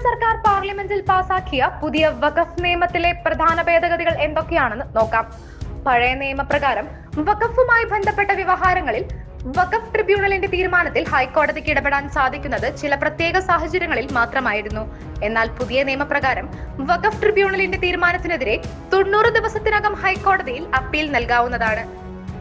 സർക്കാർ പാർലമെന്റിൽ പാസാക്കിയ പുതിയ വഖഫ് നിയമത്തിലെ പ്രധാന ഭേദഗതികൾ എന്തൊക്കെയാണെന്ന് നോക്കാം. പഴയ നിയമപ്രകാരം വഖഫുമായി ബന്ധപ്പെട്ട വ്യവഹാരങ്ങളിൽ വഖഫ് ട്രിബ്യൂണലിന്റെ തീരുമാനത്തിൽ ഹൈക്കോടതിക്ക് ഇടപെടാൻ സാധിക്കുന്നത് ചില പ്രത്യേക സാഹചര്യങ്ങളിൽ മാത്രമായിരുന്നു. എന്നാൽ പുതിയ നിയമപ്രകാരം വഖഫ് ട്രിബ്യൂണലിന്റെ തീരുമാനത്തിനെതിരെ 90 ദിവസത്തിനകം ഹൈക്കോടതിയിൽ അപ്പീൽ നൽകാവുന്നതാണ്.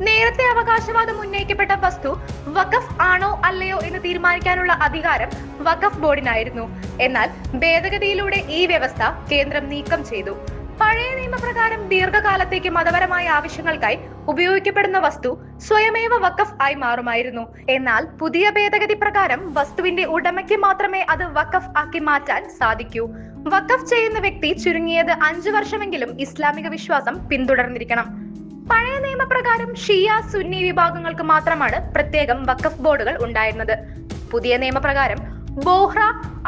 നേരത്തെ അവകാശവാദം ഉന്നയിക്കപ്പെട്ട വസ്തു വഖഫ് ആണോ അല്ലയോ എന്ന് തീരുമാനിക്കാനുള്ള അധികാരം വഖഫ് ബോർഡിനായിരുന്നു. എന്നാൽ ഭേദഗതിയിലൂടെ ഈ വ്യവസ്ഥ കേന്ദ്രം നീക്കം ചെയ്തു. പഴയ നിയമപ്രകാരം ദീർഘകാലത്തേക്ക് മതപരമായ ആവശ്യങ്ങൾക്കായി ഉപയോഗിക്കപ്പെടുന്ന വസ്തു സ്വയമേവ വഖഫ് ആയി മാറുമായിരുന്നു. എന്നാൽ പുതിയ ഭേദഗതി പ്രകാരം വസ്തുവിന്റെ ഉടമയ്ക്ക് മാത്രമേ അത് വഖഫ് ആക്കി മാറ്റാൻ സാധിക്കൂ. വഖഫ് ചെയ്യുന്ന വ്യക്തി ചുരുങ്ങിയത് 5 വർഷമെങ്കിലും ഇസ്ലാമിക വിശ്വാസം പിന്തുടർന്നിരിക്കണം. പഴയ നിയമപ്രകാരം ഷിയ സുന്നി വിഭാഗങ്ങൾക്ക് മാത്രമാണ് പ്രത്യേകം വഖഫ് ബോർഡുകൾ ഉണ്ടായിരുന്നത്. പുതിയ നിയമപ്രകാരം ബോഹ്റ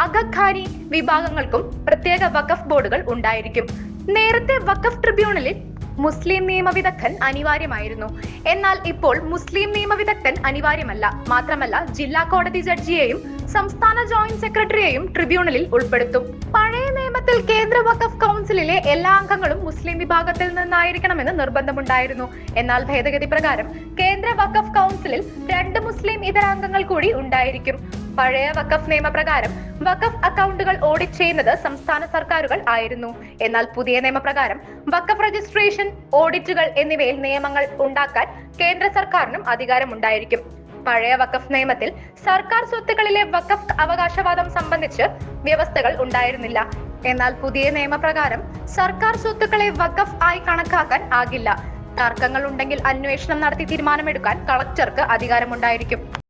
അഗഖാനി വിഭാഗങ്ങൾക്കും പ്രത്യേക വഖഫ് ബോർഡുകൾ ഉണ്ടായിരിക്കും. നേരത്തെ വഖഫ് ട്രിബ്യൂണലിൽ മുസ്ലിം നിയമവിദഗ്ധൻ അനിവാര്യമായിരുന്നു. എന്നാൽ ഇപ്പോൾ മുസ്ലിം നിയമവിദഗ്ധൻ അനിവാര്യമല്ല. മാത്രമല്ല, ജില്ലാ കോടതി ജഡ്ജിയെയും സംസ്ഥാന ജോയിന്റ് സെക്രട്ടറിയെയും ട്രിബ്യൂണലിൽ ഉൾപ്പെടുത്തും. പഴയ നിയമത്തിൽ കേന്ദ്ര വഖഫ് കൗൺസിലിലെ എല്ലാ അംഗങ്ങളും മുസ്ലിം വിഭാഗത്തിൽ നിന്നായിരിക്കണമെന്ന് നിർബന്ധമുണ്ടായിരുന്നു. എന്നാൽ ഭേദഗതി പ്രകാരം കേന്ദ്ര വഖഫ് കൗൺസിലിൽ 2 മുസ്ലിം ഇതര അംഗങ്ങൾ കൂടി ഉണ്ടായിരിക്കും. പഴയ വഖഫ് നിയമപ്രകാരം വഖഫ് അക്കൗണ്ടുകൾ ഓഡിറ്റ് ചെയ്യുന്നത് സംസ്ഥാന സർക്കാരുകൾ ആയിരുന്നു. എന്നാൽ പുതിയ നിയമപ്രകാരം വഖഫ് രജിസ്ട്രേഷൻ, ഓഡിറ്റുകൾ എന്നിവയിൽ നിയമങ്ങൾ ഉണ്ടാക്കാൻ കേന്ദ്ര സർക്കാരിനും അധികാരമുണ്ടായിരിക്കും. പഴയ വഖഫ് നിയമത്തിൽ സർക്കാർ സ്വത്തുക്കളിലെ വഖഫ് അവകാശവാദം സംബന്ധിച്ച് വ്യവസ്ഥകൾ ഉണ്ടായിരുന്നില്ല. എന്നാൽ പുതിയ നിയമപ്രകാരം സർക്കാർ സ്വത്തുക്കളെ വഖഫ് ആയി കണക്കാക്കാൻ ആകില്ല. തർക്കങ്ങൾ ഉണ്ടെങ്കിൽ അന്വേഷണം നടത്തി തീരുമാനമെടുക്കാൻ കളക്ടർക്ക് അധികാരമുണ്ടായിരിക്കും.